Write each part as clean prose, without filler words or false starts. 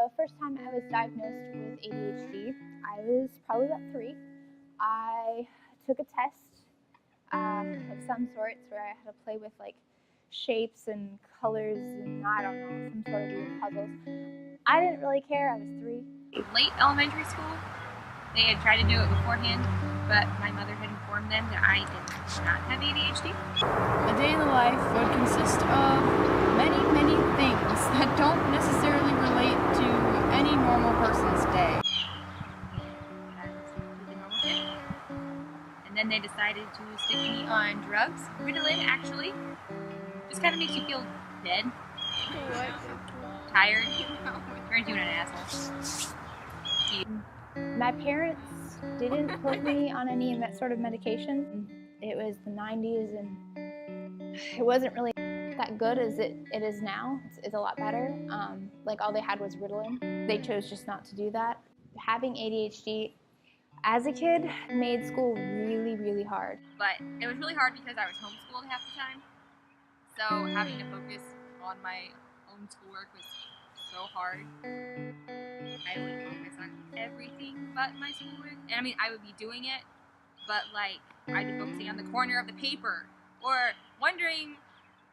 The first time I was diagnosed with ADHD, I was probably about 3. I took a test of some sorts where I had to play with like shapes and colors and I don't know, some sort of weird puzzles. I didn't really care, I was 3. Late elementary school, they had tried to do it beforehand, but my mother had informed them that I did not have ADHD. A day in the life would consist of many, many things that don't necessarily relate to any normal person's day. And then they decided to stick me on drugs. Ritalin, actually, just kind of makes you feel dead, tired, turns you into an asshole. My parents didn't put me on any sort of medication. It was the 90s and it wasn't really that good as it is now. It's a lot better. Like all they had was Ritalin. They chose just not to do that. Having ADHD as a kid made school really, really hard. But it was really hard because I was homeschooled half the time. So having to focus on my own schoolwork was so hard. I would focus on everything but my schoolwork. And I mean, I would be doing it, but like, I'd be focusing on the corner of the paper, or wondering,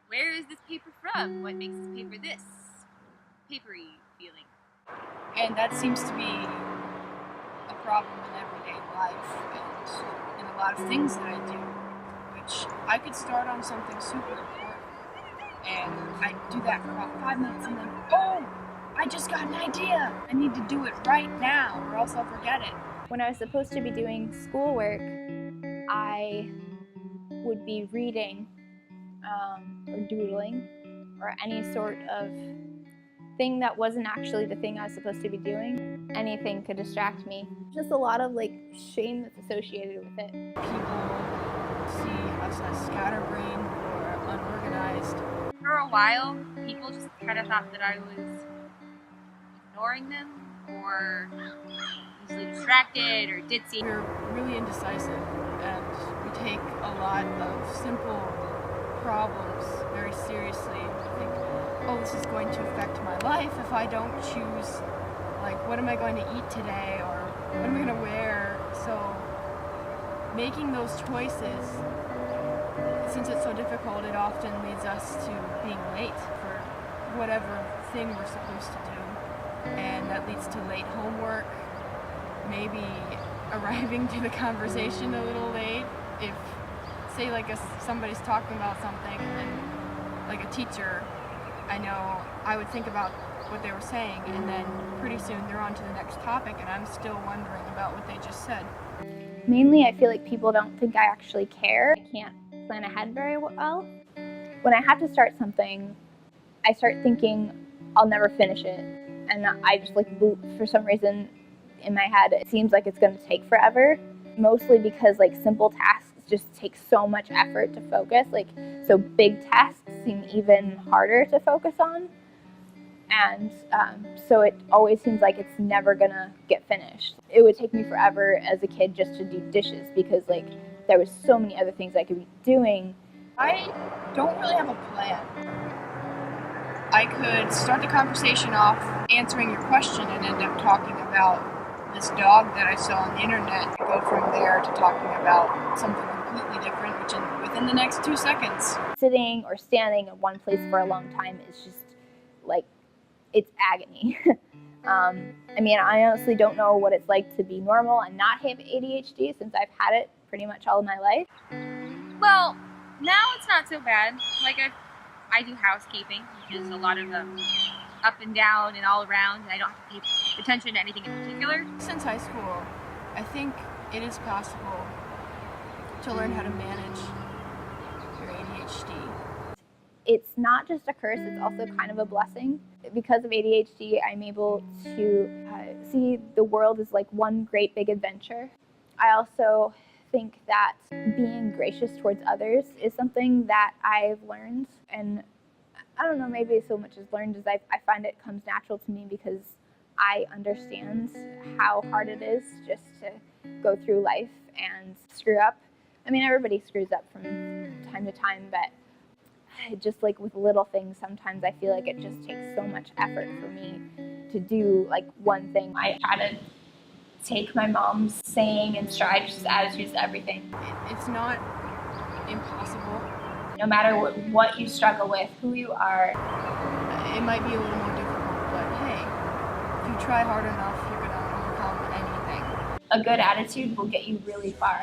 where is this paper from? What makes this paper this papery feeling? And that seems to be a problem in everyday life and in a lot of things that I do, which I could start on something super important, and I do that for about 5 minutes and then, oh, I just got an idea. I need to do it right now or else I'll forget it. When I was supposed to be doing schoolwork, I would be reading or doodling or any sort of thing that wasn't actually the thing I was supposed to be doing. Anything could distract me. Just a lot of like shame that's associated with it. People see us as scatterbrained or unorganized. For a while, people just kind of thought that I was ignoring them or easily distracted or ditzy. We're really indecisive and we take a lot of simple problems very seriously. We think, oh, this is going to affect my life if I don't choose, like, what am I going to eat today or what am I going to wear? So making those choices, since it's so difficult, it often leads us to being late for whatever thing we're supposed to do. And that leads to late homework, maybe arriving to the conversation a little late. If, say, like somebody's talking about something and like a teacher, I know I would think about what they were saying and then pretty soon they're on to the next topic and I'm still wondering about what they just said. Mainly, I feel like people don't think I actually care. I can't plan ahead very well. When I have to start something, I start thinking I'll never finish it. And I just like, for some reason in my head, it seems like it's going to take forever. Mostly because like simple tasks just take so much effort to focus. Like, so big tasks seem even harder to focus on. And so it always seems like it's never gonna get finished. It would take me forever as a kid just to do dishes because like there was so many other things I could be doing. I don't really have a plan. I could start the conversation off answering your question and end up talking about this dog that I saw on the internet. Go from there to talking about something completely different, within the next 2 seconds. Sitting or standing in one place for a long time is just like, it's agony. I mean, I honestly don't know what it's like to be normal and not have ADHD since I've had it pretty much all of my life. Well, now it's not so bad. Like I do housekeeping, which is a lot of up and down and all around, and I don't have to pay attention to anything in particular. Since high school, I think it is possible to learn how to manage your ADHD. It's not just a curse, it's also kind of a blessing. Because of ADHD, I'm able to see the world as like one great big adventure. I also think that being gracious towards others is something that I've learned, and I don't know, maybe so much as learned as I find it comes natural to me because I understand how hard it is just to go through life and screw up. I mean, everybody screws up from time to time, but just like with little things, sometimes I feel like it just takes so much effort for me to do like one thing. I try to take my mom's saying in stride, just attitudes to everything. It's not impossible. No matter what you struggle with, who you are. It might be a little more difficult, but hey, if you try hard enough, you're gonna overcome anything. A good attitude will get you really far.